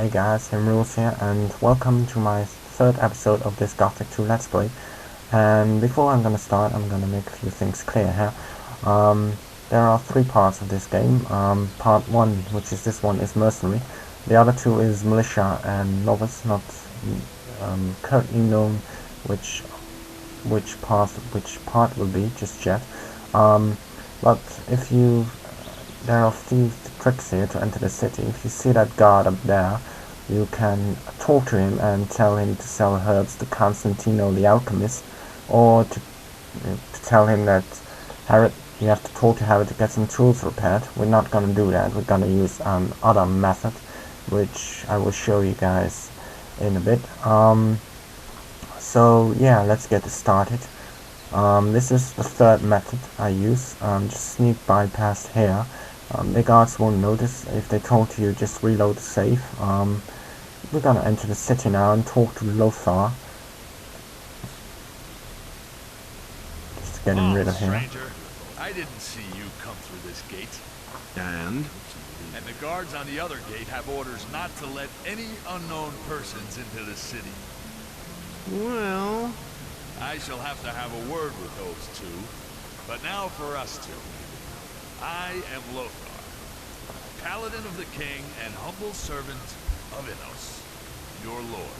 Hey guys, Rules here, and welcome to my third episode of this Gothic 2 Let's Play. And before I'm gonna start, I'm gonna make a few things clear here. There are three parts of this game. Part 1, which is this one, is Mercenary. The other two is Militia and Novice, not currently known which part will be just yet. But if you there are a few tricks here to enter the city. If you see that guard up there, you can talk to him and tell him to sell herbs to Constantino the alchemist, or to tell him that Hared, you have to talk to Hared to get some tools repaired. We're not gonna do that. We're gonna use other method, which I will show you guys in a bit. So yeah, let's get started. This is the third method I use. Just sneak bypass here. The guards won't notice. If they talk to you, just reload the safe. We're gonna enter the city now and talk to Lobart. Just getting rid of him. Stranger, I didn't see you come through this gate. And the guards on the other gate have orders not to let any unknown persons into the city. well, I shall have to have a word with those two. But now for us two. I am Lobart, paladin of the king and humble servant of Innos, your lord.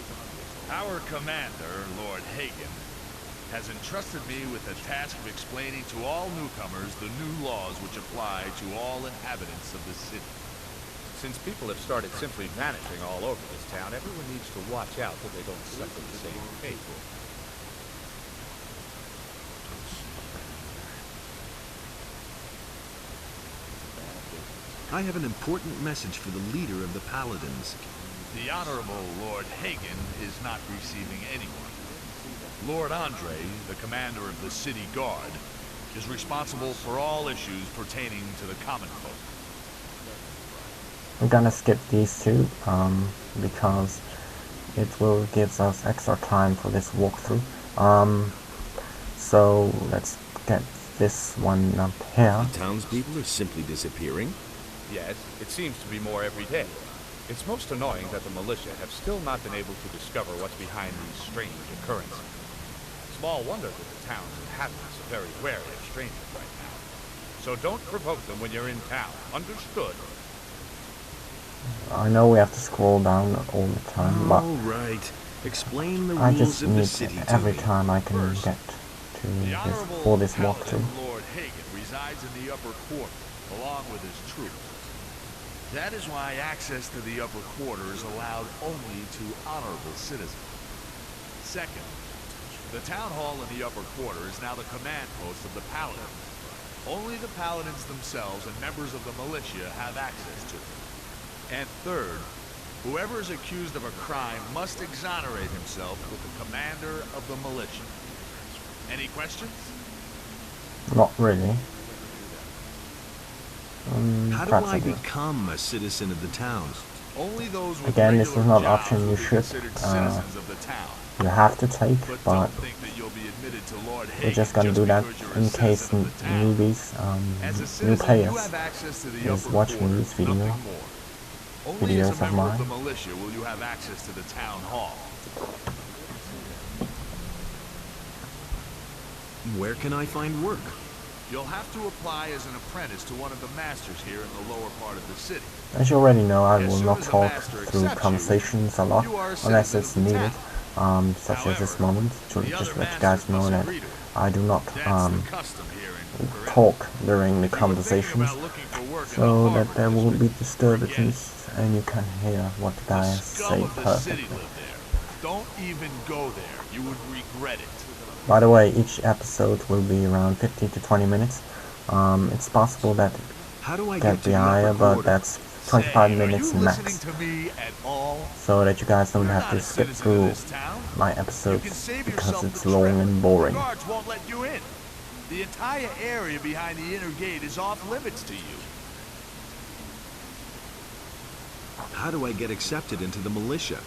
Our commander, Lord Hagen, has entrusted me with the task of explaining to all newcomers the new laws which apply to all inhabitants of the city. Since people have started simply vanishing all over this town, everyone needs to watch out that they don't suffer the same fate. I have an important message for the leader of the Paladins. The Honorable Lord Hagen is not receiving anyone. Lord Andre, the commander of the city guard, is responsible for all issues pertaining to the common folk. I'm gonna skip these two because it will give us extra time for this walkthrough. So let's get this one up here. The townspeople are simply disappearing. Yes, it seems to be more every day. It's most annoying that the militia have still not been able to discover what's behind these strange occurrences. Small wonder that the town's inhabitants are very wary of strangers right now. So don't provoke them when you're in town. Understood? I know we have to scroll down all the time, but All right. Explain the I rules just of the need city to every me. time I can get to The this Honorable for this Paladin walkthrough. Lord Hagen resides in the upper quarter, along with his troops. That is why access to the upper quarter is allowed only to honorable citizens. Second, the town hall in the upper quarter is now the command post of the paladins. Only the paladins themselves and members of the militia have access to it. And third, whoever is accused of a crime must exonerate himself with the commander of the militia. Any questions? Not really. How do Perhaps I I do. become a citizen of the town? Only those with Again, this regular is not an jobs option will you be should, considered citizens of the town. You have to take, But but don't think that you'll be admitted to Lord we're Hagen just gonna do that because you're a in case citizen of the town. newbies, As a new citizen, you players have access to the is upper watching quarter, this video. nothing more. Only as videos a of member of mine. the militia will you have access to the town hall. Where can I find work? You'll have to apply as an apprentice to one of the masters here in the lower part of the city. As you already know, I As will soon not as the talk master through accepts conversations a lot, you are a unless citizen it's of the needed, town. such as this moment, to the just other let you guys masters know must that agree to it. I do not That's the custom here in Khorinis. talk during the If you were thinking conversations, about looking for work in so the that harbor there won't be district, forget it. disturbances and you can hear what the The guys scum say of the city perfectly. live there. Don't even go there. You would regret it. By the way, each episode will be around 15 to 20 minutes. It's possible that How do I that get to be the higher, upper but quarter? that's 25 Say, minutes are you max, listening to me at all? so that you guys don't You're have not to a skip citizen through of this town. my You can episodes save because yourself it's the long trip. and boring. The guards won't let you in. The entire area behind the inner gate is off limits to you. How do I get accepted into the militia?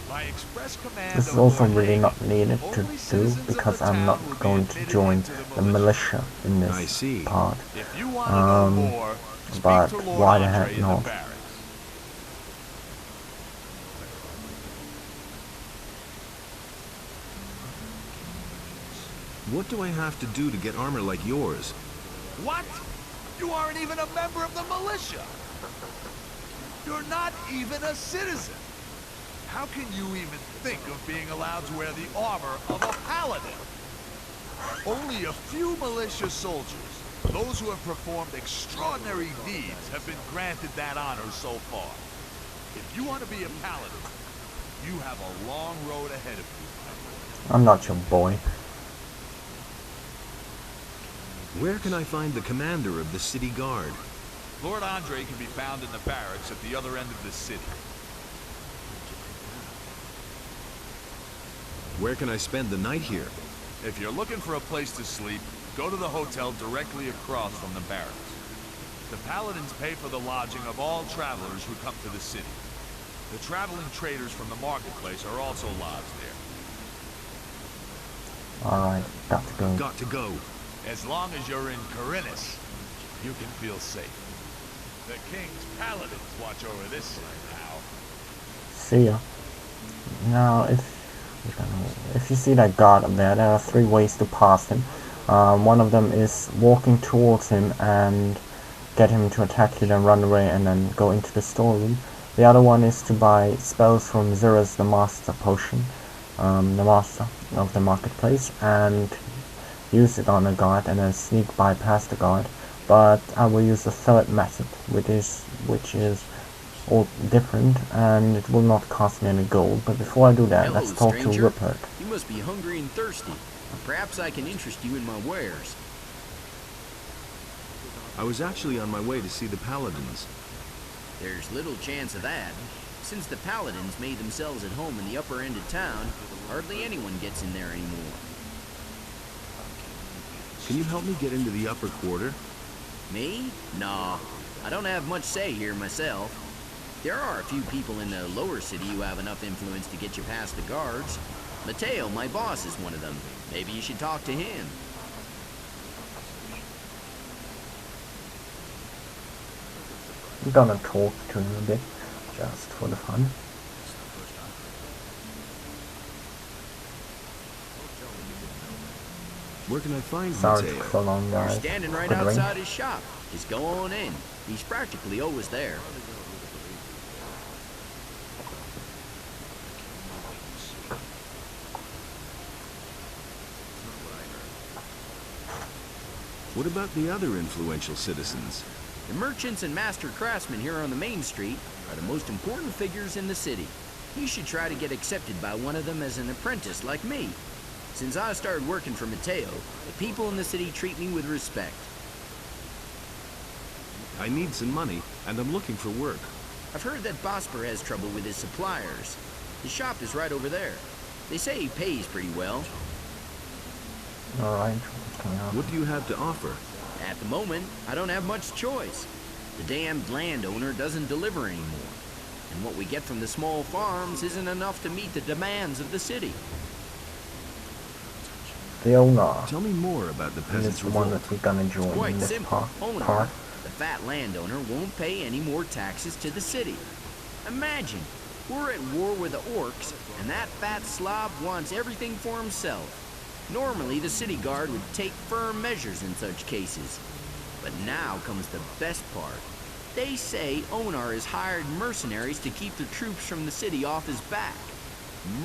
By express command This is of also Lord really Hagen, not needed to only do citizens of because the I'm town not will be going to admitted join into the militia in I this see. part. If you want to know more, speak But to Lord why the Andre heck in the not? barracks. What do I have to do to get armor like yours? What? You aren't even a member of the militia! You're not even a citizen! How can you even think of being allowed to wear the armor of a paladin? Only a few militia soldiers, those who have performed extraordinary deeds, have been granted that honor so far. If you want to be a paladin, you have a long road ahead of you. I'm not your boy. Where can I find the commander of the city guard? Lord Andre can be found in the barracks at the other end of the city. Where can I spend the night here? If you're looking for a place to sleep, go to the hotel directly across from the barracks. The paladins pay for the lodging of all travelers who come to the city. The traveling traders from the marketplace are also lodged there. Alright, got to go. Got to go. As long as you're in Khorinis, you can feel safe. The king's paladins watch over this city now. See ya. Now, if you see that guard up there, there are 3 ways to pass him. One of them is walking towards him and get him to attack you, then run away and then go into the storeroom. The other one is to buy spells from Zira's the Master Potion, the Master of the Marketplace, and use it on a guard and then sneak by past the guard. But I will use the third method, which is all different, and it will not cost me any gold. But before I do that, Hello, let's talk stranger. to Rupert. You must be hungry and thirsty. Perhaps I can interest you in my wares. I was actually on my way to see the paladins. There's little chance of that. Since the paladins made themselves at home in the upper end of town, hardly anyone gets in there anymore. Can you help me get into the upper quarter? Me? Nah. I don't have much say here myself. There are a few people in the lower city who have enough influence to get you past the guards. Mateo, my boss, is one of them. Maybe you should talk to him. I'm gonna talk to him a bit, just for the fun. Where can I find Sorry Mateo? for long, You're guys. standing right Good ring. outside his shop. Just go on in. He's practically always there. What about the other influential citizens? The merchants and master craftsmen here on the main street are the most important figures in the city. You should try to get accepted by one of them as an apprentice like me. Since I started working for Mateo, the people in the city treat me with respect. I need some money, and I'm looking for work. I've heard that Bosper has trouble with his suppliers. His shop is right over there. They say he pays pretty well. Alright, what's coming up? What do you have to offer? At the moment, I don't have much choice. The damned landowner doesn't deliver anymore. And what we get from the small farms isn't enough to meet the demands of the city. The owner. Tell me more about the This peasants' is the one revolt. that we're gonna join Quite in this simple. part. Owner, the fat landowner, won't pay any more taxes to the city. Imagine, we're at war with the orcs, and that fat slob wants everything for himself. Normally, the city guard would take firm measures in such cases. But now comes the best part. They say Onar has hired mercenaries to keep the troops from the city off his back.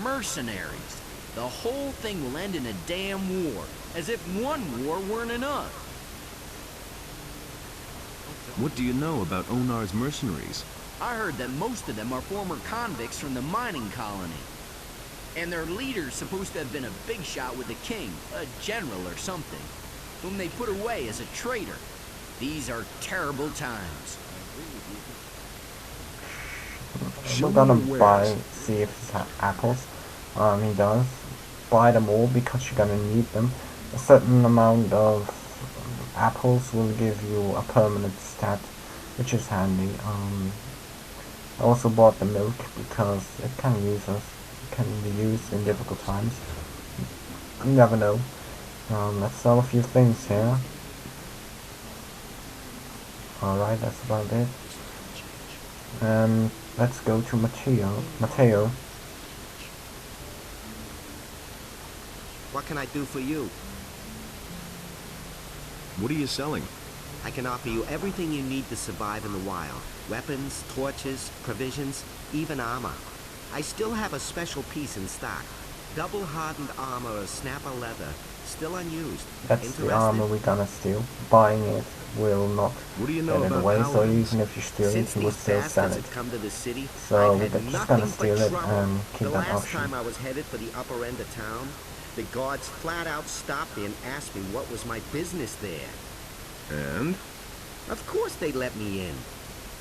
Mercenaries. The whole thing will end in a damn war, as if one war weren't enough. What do you know about Onar's mercenaries? I heard that most of them are former convicts from the mining colony. And their leader's supposed to have been a big shot with the king, a general or something, whom they put away as a traitor. These are terrible times. We're gonna buy, see if he has apples. He does. Buy them all because you're gonna need them. A certain amount of apples will give you a permanent stat, which is handy. I also bought the milk because it can be used in difficult times. You never know. Let's sell a few things here. Alright, that's about it. And let's go to Mateo. What can I do for you? What are you selling? I can offer you everything you need to survive in the wild. Weapons, torches, provisions, even armor. I still have a special piece in stock. Double hardened armor of snapper leather, still unused. That's Interested? the armor we're gonna steal. Buying it will not What do you know get it about away, so paladins? even if you steal it, Since you will these still sell bastards it. had come to the city, So I've we're had just gonna nothing steal but it trouble. and keep The that last option. time I was headed for the upper end of town, the guards flat out stopped me and asked me what was my business there. And? Of course they let me in.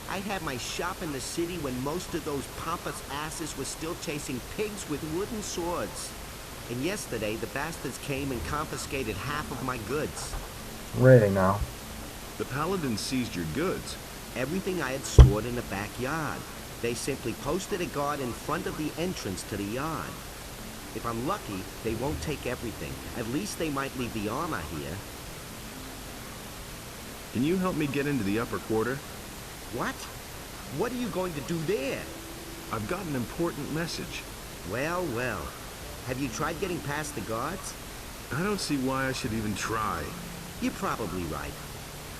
I had my shop in the city when most of those pompous asses were still chasing pigs with wooden swords. And yesterday, the bastards came and confiscated half of my goods. Really now? The paladins seized your goods. Everything I had stored in the backyard. They simply posted a guard in front of the entrance to the yard. If I'm lucky, they won't take everything. At least they might leave the armor here. Can you help me get into the upper quarter? What? What are you going to do there? I've got an important message. Well, well. Have you tried getting past the guards? I don't see why I should even try. You're probably right.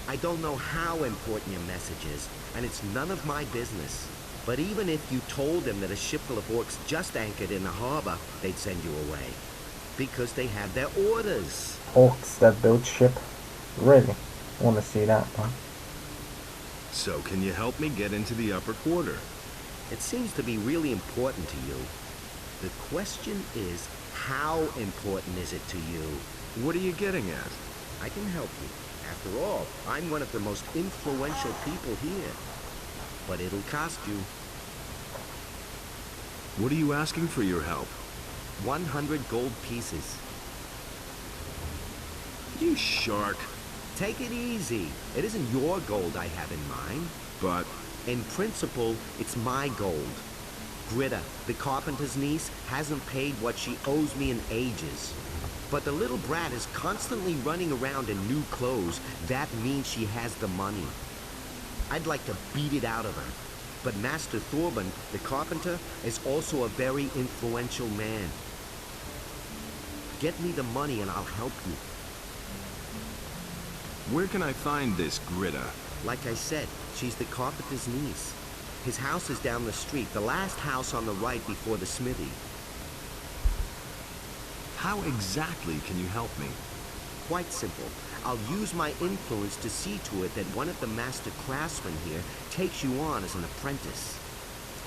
I don't know how important your message is, and it's none of my business. But even if you told them that a ship full of orcs just anchored in the harbor, they'd send you away. Because they have their orders. Orcs that build ship? Really? Wanna see that, huh? So can you help me get into the upper quarter? It seems to be really important to you. The question is, how important is it to you? What are you getting at? I can help you. After all, I'm one of the most influential people here. But it'll cost you. What are you asking for your help? 100 gold pieces. You shark. Take it easy. It isn't your gold I have in mind. But In principle, it's my gold. Gritta, the carpenter's niece, hasn't paid what she owes me in ages. But the little brat is constantly running around in new clothes. That means she has the money. I'd like to beat it out of her. But Master Thorben, the carpenter, is also a very influential man. Get me the money and I'll help you. where can I find this Gritta? Like I said, she's the carpenter's niece. His house is down the street, the last house on the right before the smithy. How exactly can you help me? Quite simple. I'll use my influence to see to it that one of the master craftsmen here takes you on as an apprentice.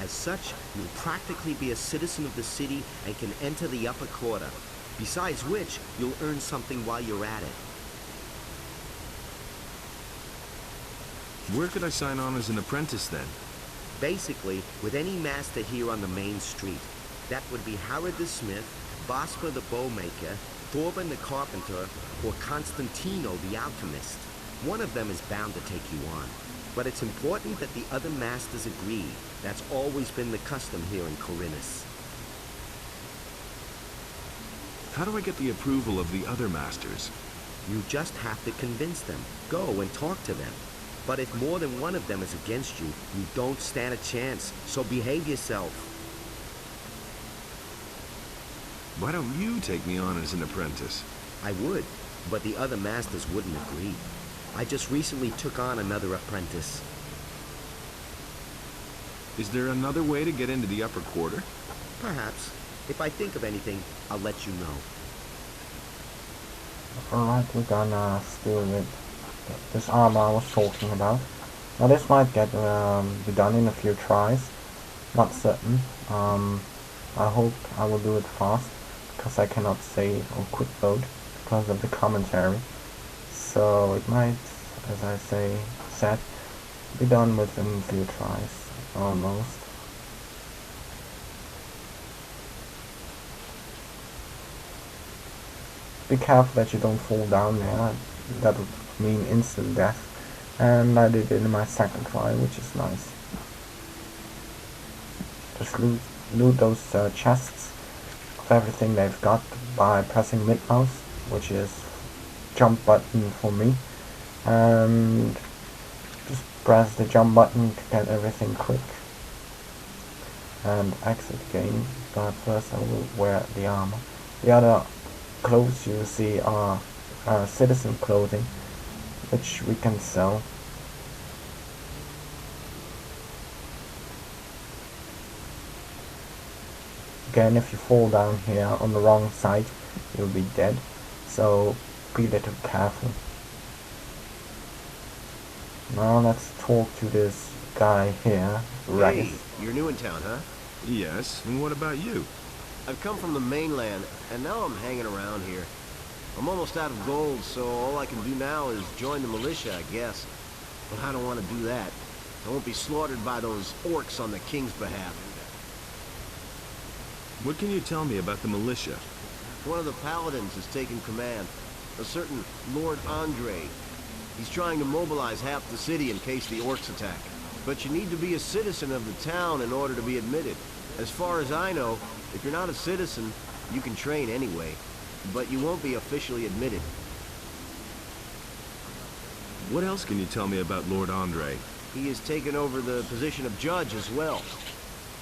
As such, you'll practically be a citizen of the city and can enter the upper quarter. Besides which, you'll earn something while you're at it. Where could I sign on as an apprentice then? Basically, with any master here on the main street. That would be Hared the smith, Bosper the bowmaker, Thorben the carpenter, or Constantino the alchemist. One of them is bound to take you on. But it's important that the other masters agree. That's always been the custom here in Khorinis. How do I get the approval of the other masters? You just have to convince them. Go and talk to them. But if more than one of them is against you, you don't stand a chance. So behave yourself. Why don't you take me on as an apprentice? I would, but the other masters wouldn't agree. I just recently took on another apprentice. Is there another way to get into the upper quarter? Perhaps. If I think of anything, I'll let you know. Alright, we're gonna steal this armor I was talking about. Now this might get be done in a few tries. Not certain. I hope I will do it fast, because I cannot save or quick load because of the commentary. So it might, as I said, be done within a few tries, almost. Be careful that you don't fall down there. That would mean instant death. And I did it in my second try, which is nice. Just loot those chests of everything they've got by pressing mid mouse, which is jump button for me, and just press the jump button to get everything quick and exit the game. But first I will wear the armor. The other clothes you see are citizen clothing, which we can sell. Again, if you fall down here on the wrong side, you'll be dead, so be a little careful. Now let's talk to this guy here, Ragged. Hey, you're new in town, huh? Yes, and what about you? I've come from the mainland, and now I'm hanging around here. I'm almost out of gold, so all I can do now is join the militia, I guess. But I don't want to do that. I won't be slaughtered by those orcs on the king's behalf. What can you tell me about the militia? One of the paladins has taken command. A certain Lord Andre. He's trying to mobilize half the city in case the orcs attack. But you need to be a citizen of the town in order to be admitted. As far as I know, if you're not a citizen, you can train anyway. But you won't be officially admitted. What else can you tell me about Lord Andre? He has taken over the position of judge as well.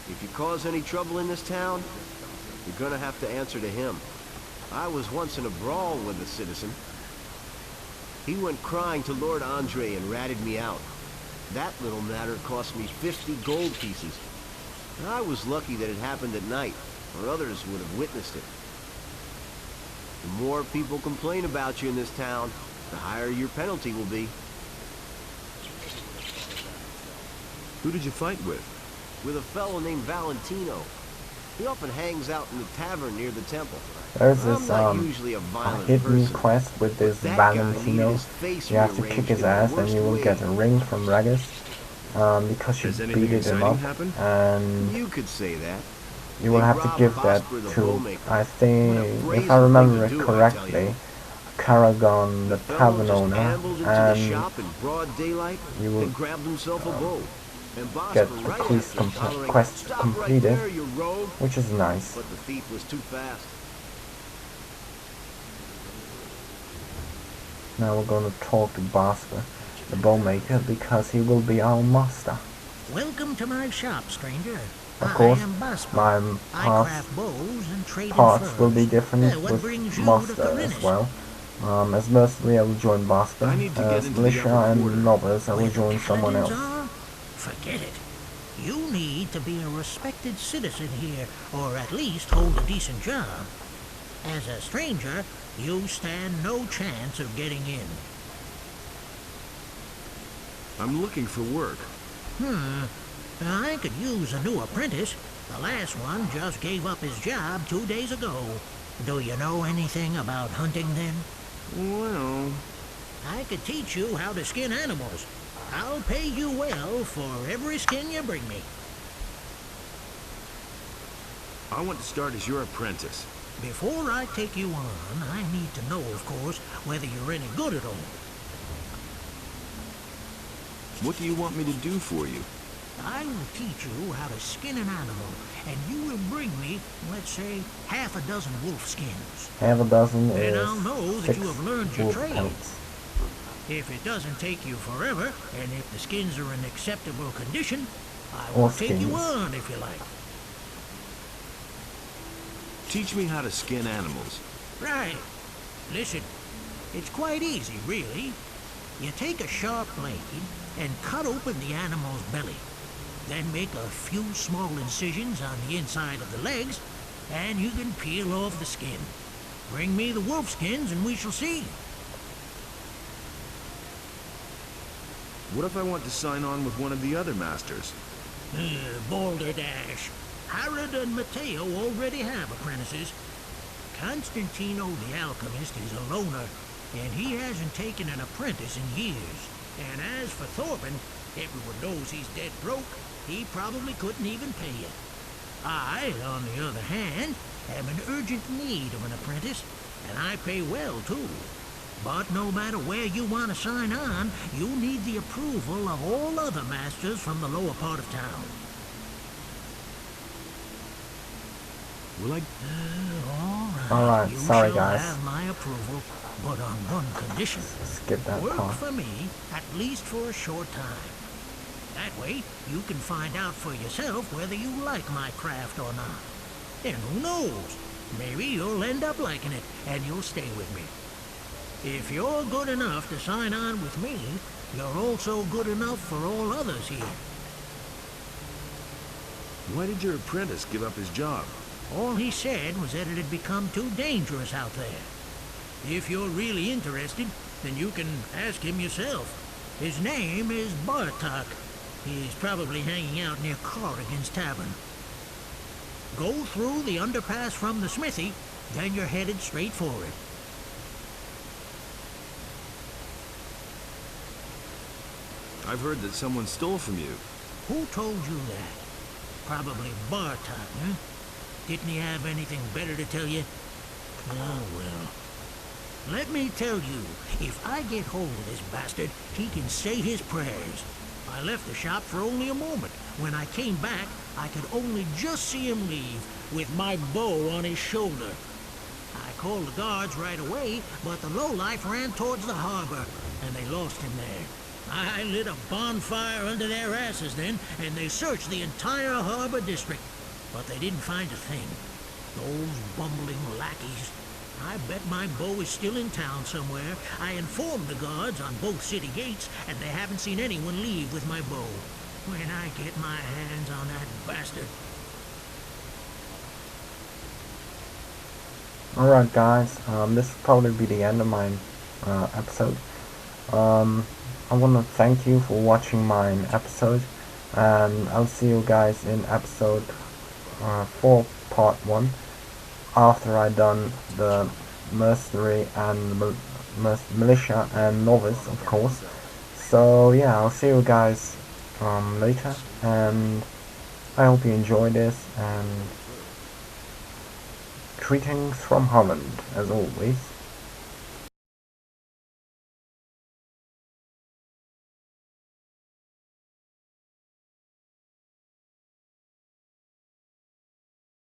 If you cause any trouble in this town, you're gonna have to answer to him. I was once in a brawl with a citizen. He went crying to Lord Andre and ratted me out. That little matter cost me 50 gold pieces. I was lucky that it happened at night, or others would have witnessed it. The more people complain about you in this town, the higher your penalty will be. Who did you fight with? With a fellow named Valentino. He often hangs out in the tavern near the temple. There's I'm this not usually a a violent hidden person, quest with this but that guy Valentino. needed his face You have to rearranged kick his in the ass and worst you will way. get a ring from Ragged, because you Has anything beat him exciting up, happened? and You could say that. you will They have to robbed give that Bosper the to, bowmaker. I What a think, brazen if I remember thing it to do, I tell correctly, you. Karagon, the fellow tavern just owner, ambled into the and shop in broad daylight you will and grabbed himself a bow. And get Bosper the right quest, after hollering, quest "Stop right completed, there, you rogue!" which is nice. But the thief was too fast. Now we're going to talk to Bosper, the bowmaker, because he will be our master. Welcome to my shop, stranger. Of course, I am Bosper. my I parts, craft bows and trade in parts will be furs. different What with brings you Master to as Khorinis? well. As Mercenary, I will join Bosper. I need to get As into the Militia upper and quarter. Lobart, I will Where the join someone else. paladins are? Forget it. You need to be a respected citizen here, or at least hold a decent job. As a stranger, you stand no chance of getting in. I'm looking for work. I could use a new apprentice. The last one just gave up his job 2 days ago. Do you know anything about hunting then? Well, I could teach you how to skin animals. I'll pay you well for every skin you bring me. I want to start as your apprentice. Before I take you on, I need to know, of course, whether you're any good at all. What do you want me to do for you? I will teach you how to skin an animal, and you will bring me, let's say, half a dozen wolf skins. Half a dozen Then is I'll know that 6 you have learned your wolf trade. pelts. If it doesn't take you forever, and if the skins are in acceptable condition, I Or will take you skins. on if you like. Teach me how to skin animals. Right. Listen, it's quite easy, really. You take a sharp blade and cut open the animal's belly. Then make a few small incisions on the inside of the legs, and you can peel off the skin. Bring me the wolf skins and we shall see. What if I want to sign on with one of the other masters? Balderdash. Hared and Matteo already have apprentices. Constantino the alchemist is a loner, and he hasn't taken an apprentice in years. And as for Thorpen, everyone knows he's dead broke. He probably couldn't even pay you. I, on the other hand, am in urgent need of an apprentice, and I pay well, too. But no matter where you want to sign on, you need the approval of all other masters from the lower part of town. Will I... Alright, You sorry shall guys. have my approval, but on one condition. Skip that Work part. for me, at least for a short time. That way, you can find out for yourself whether you like my craft or not. And who knows? Maybe you'll end up liking it, and you'll stay with me. If you're good enough to sign on with me, you're also good enough for all others here. Why did your apprentice give up his job? All he said was that it had become too dangerous out there. If you're really interested, then you can ask him yourself. His name is Bartok. He's probably hanging out near Khorinis Tavern. Go through the underpass from the smithy, then you're headed straight for it. I've heard that someone stole from you. Who told you that? Probably Bartok, huh? Didn't he have anything better to tell you? Oh, well. Let me tell you, if I get hold of this bastard, he can say his prayers. I left the shop for only a moment. When I came back, I could only just see him leave, with my bow on his shoulder. I called the guards right away, but the lowlife ran towards the harbor, and they lost him there. I lit a bonfire under their asses then, and they searched the entire harbor district. But they didn't find a thing. Those bumbling lackeys. I bet my bow is still in town somewhere. I informed the guards on both city gates, and they haven't seen anyone leave with my bow. When I get my hands on that bastard. Alright guys, this will probably be the end of my episode. I want to thank you for watching my episode, and I'll see you guys in episode 4 part 1 after I done the mercenary and the militia and novice, of course. So yeah, I'll see you guys later, and I hope you enjoy this, and greetings from Holland as always.